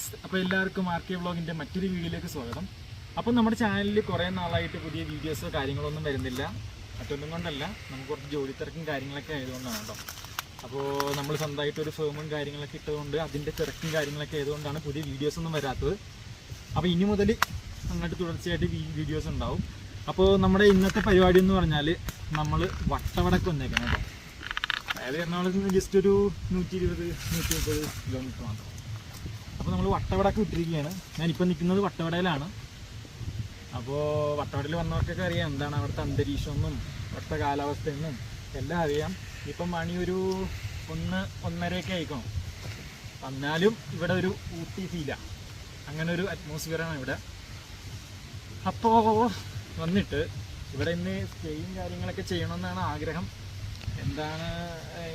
Guys, അപ്പോൾ എല്ലാവർക്കും rkvlogsന്റെ മറ്റൊരു വീഡിയോയിലേക്ക് സ്വാഗതം. അപ്പോൾ നമ്മുടെ ചാനലിൽ കുറേ നാളായിട്ട് പുതിയ വീഡിയോസോ കാര്യങ്ങളൊന്നും വരുന്നില്ല. മറ്റൊന്നും കൊണ്ടല്ല, നമുക്ക് കുറച്ച് ജോലി തിരക്കും കാര്യങ്ങളൊക്കെ ആയതുകൊണ്ടാണ് കേട്ടോ. അപ്പോൾ നമ്മൾ സ്വന്തമായിട്ടൊരു ഫേമും കാര്യങ്ങളൊക്കെ ഇട്ടതുകൊണ്ട് അതിൻ്റെ തിരക്കും കാര്യങ്ങളൊക്കെ ആയതുകൊണ്ടാണ് പുതിയ വീഡിയോസൊന്നും വരാത്തത്. അപ്പോൾ ഇനി മുതൽ അങ്ങോട്ട് തുടർച്ചയായിട്ട് വീഡിയോസ് ഉണ്ടാവും. അപ്പോൾ നമ്മുടെ ഇന്നത്തെ പരിപാടി എന്ന് പറഞ്ഞാൽ നമ്മൾ വട്ടവടക്ക് വന്നേക്കണം കേട്ടോ. അതായത് എറണാകുളത്ത് നിന്ന് ജസ്റ്റ് ഒരു 120-130 കിലോമീറ്റർ മാത്രം. അപ്പോൾ നമ്മൾ വട്ടവടക്ക് വിട്ടിരിക്കുകയാണ്. ഞാനിപ്പോൾ നിൽക്കുന്നത് വട്ടവടയിലാണ്. അപ്പോൾ വട്ടവടയിൽ വന്നവർക്കൊക്കെ അറിയാം എന്താണ് അവിടുത്തെ അന്തരീക്ഷമെന്നും അവിടുത്തെ കാലാവസ്ഥയെന്നും എല്ലാം അറിയാം. ഇപ്പം മണി ഒരു 1-1:30 ആയിക്കണം. എന്നാലും ഇവിടെ ഒരു ഊട്ടി ഫീലാണ്, അങ്ങനെ ഒരു അറ്റ്മോസ്ഫിയറാണ് ഇവിടെ. അപ്പോൾ വന്നിട്ട് ഇവിടെ ഇന്ന് സ്റ്റേയും കാര്യങ്ങളൊക്കെ ചെയ്യണമെന്നാണ് ആഗ്രഹം. എന്താണ്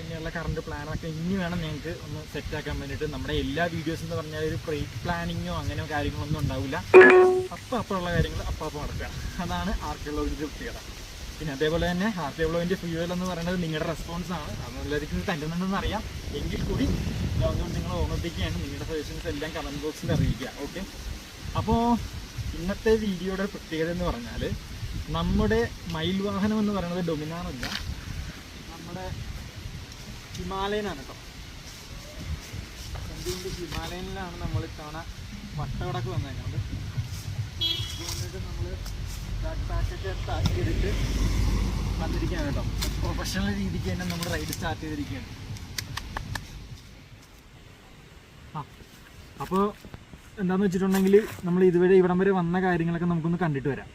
ഇനിയുള്ള കറണ്ട് പ്ലാനൊക്കെ ഇനി വേണം ഞങ്ങൾക്ക് ഒന്ന് സെറ്റാക്കാൻ വേണ്ടിയിട്ട്. നമ്മുടെ എല്ലാ വീഡിയോസ് എന്ന് പറഞ്ഞാൽ ഒരു പ്രീ പ്ലാനിങ്ങോ അങ്ങനെയോ കാര്യങ്ങളൊന്നും ഉണ്ടാവില്ല. അപ്പോഴുള്ള കാര്യങ്ങൾ അപ്പോൾ നടക്കുക. അതാണ് rkvlogsന്റെ പ്രത്യേകത. പിന്നെ അതേപോലെ തന്നെ rkvlogsന്റെ ഫ്യൂവൽ എന്ന് പറയുന്നത് നിങ്ങളുടെ റെസ്പോൺസാണ്. അതെല്ലാവർക്കും തരുന്നുണ്ടെന്ന് അറിയാം. എങ്കിൽ കൂടി അതുകൊണ്ട് നിങ്ങൾ ഓർമ്മിപ്പിക്കുകയാണ്. നിങ്ങളുടെ സജഷൻസ് എല്ലാം കമൻറ്റ് ബോക്സിൽ അറിയിക്കുക. ഓക്കെ, അപ്പോൾ ഇന്നത്തെ വീഡിയോയുടെ പ്രത്യേകത എന്ന് പറഞ്ഞാൽ നമ്മുടെ മയിൽ വാഹനം എന്ന് പറയുന്നത് ഡൊമിനാറല്ല, നമ്മുടെ ഹിമാലയനാണ് കേട്ടോ. ഇന്ത്യൻ്റെ ഹിമാലയനിലാണ് നമ്മൾ ഇത്തവണ വട്ടവടക്ക് വന്നേക്കുന്നത്. അതുകൊണ്ടിട്ട് നമ്മൾ ബാക്ക് പാക്കൊക്കെ സ്റ്റാർട്ട് ചെയ്തിട്ട് വന്നിരിക്കുകയാണ് കേട്ടോ. പ്രൊഫഷണൽ രീതിക്ക് തന്നെ നമ്മൾ റൈഡ് സ്റ്റാർട്ട് ചെയ്തിരിക്കുകയാണ്. അപ്പോൾ എന്താണെന്ന് വെച്ചിട്ടുണ്ടെങ്കിൽ നമ്മൾ ഇതുവരെ ഇവിടം വരെ വന്ന കാര്യങ്ങളൊക്കെ നമുക്കൊന്ന് കണ്ടിട്ട് വരാം.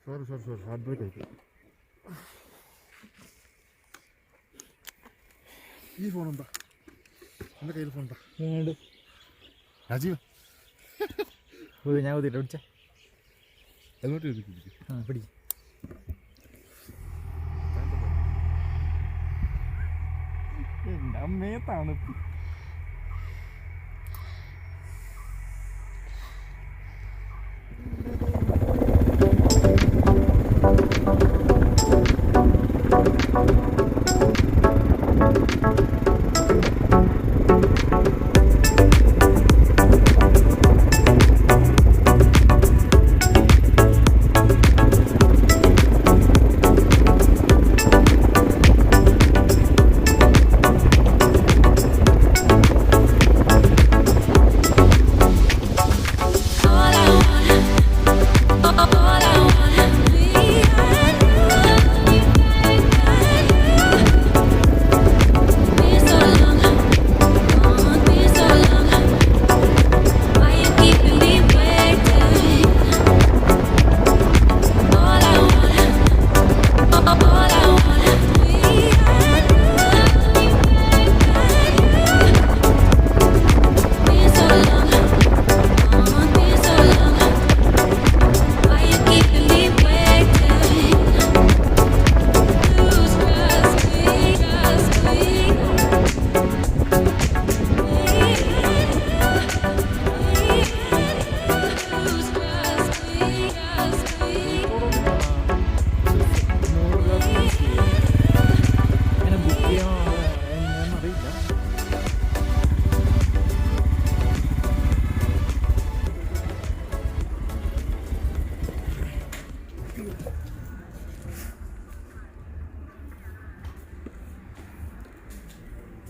സോറി ഹാർട്ട് ബ്രേക്ക് ആയിപ്പോയി. ഈ ഫോൺ എന്താ എൻ്റെ കയ്യിൽ ഫോൺ എന്താ രാജീവ് ഞാൻ കുത്തിയിട്ട് പിടിച്ചേ എങ്ങോട്ട് പിടി. എൻ്റെ അമ്മയെ തണുപ്പ്.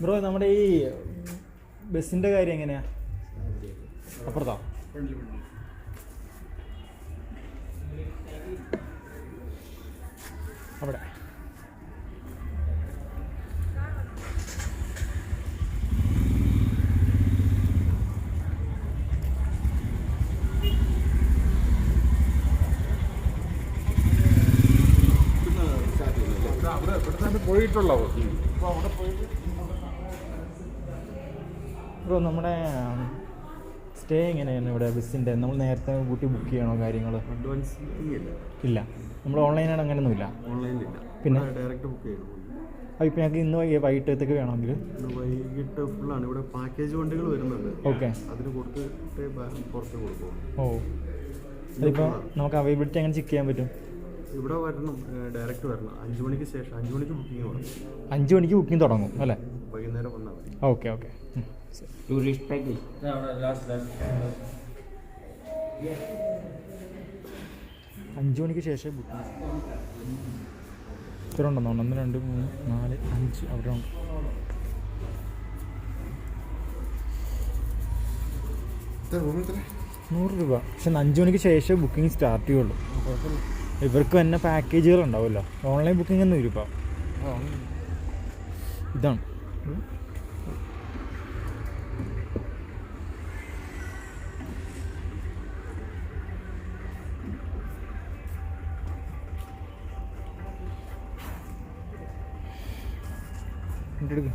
ബ്രോ നമ്മുടെ ഈ ബസ്സിൻ്റെ കാര്യം എങ്ങനെയാ? അപ്പുറത്താ അവിടെ പോയിട്ടുള്ളൂ. ബ്രോ നമ്മുടെ സ്റ്റേ എങ്ങനെയാണ് ഇവിടെ ബസ്സിൻ്റെ? നമ്മൾ നേരത്തെ കൂട്ടി ബുക്ക് ചെയ്യണോ കാര്യങ്ങൾ? അഡ്വാൻസ് ഇല്ല, നമ്മൾ ഓൺലൈനായിട്ട് അങ്ങനെയൊന്നുമില്ല. ഓൺലൈനിലില്ല, പിന്നെ ഡയറക്റ്റ് ബുക്ക് ചെയ്യണം. ഇപ്പോൾ ഞങ്ങൾക്ക് ഇന്ന് വൈകിട്ടത്തേക്ക് വേണമെങ്കിൽ വൈകിട്ട് ഫുള്ളാണ്. ഇവിടെ പാക്കേജ് വണ്ടികൾ വരുന്നുണ്ട്. ഓക്കെ, അതിന് കൊടുത്തിട്ട് പുറത്ത് കൊടുക്കും. ഓ, അതിപ്പോൾ നമുക്ക് അവൈലബിലിറ്റി അങ്ങനെ ചെക്ക് ചെയ്യാൻ പറ്റും? ഇവിടെ വരണം, ഡയറക്റ്റ് വരണം. 5 മണിക്ക് ശേഷം 5 മണിക്ക് ബുക്കിംഗ് തുടങ്ങും. 5 മണിക്ക് ബുക്കിംഗ് തുടങ്ങും അല്ലേ? വൈകുന്നേരം വന്നാൽ മതി. Okay okay. ടൂറിസ്റ്റ് പാക്കേജ് 5 മണിക്ക് ശേഷം ബുക്കിംഗ്. ഇത്ര ഉണ്ടെന്നോ? 1 2 3 4 5 അവിടെ ഉണ്ട്. ₹100. പക്ഷെ 5 മണിക്ക് ശേഷം ബുക്കിംഗ് സ്റ്റാർട്ട് ചെയ്യുള്ളൂ. ഇവർക്ക് തന്നെ പാക്കേജുകൾ ഉണ്ടാവുമല്ലോ. ഓൺലൈൻ ബുക്കിംഗ് ഒന്നും വരും. ഇപ്പം ഇതാണ് എടുക്കും.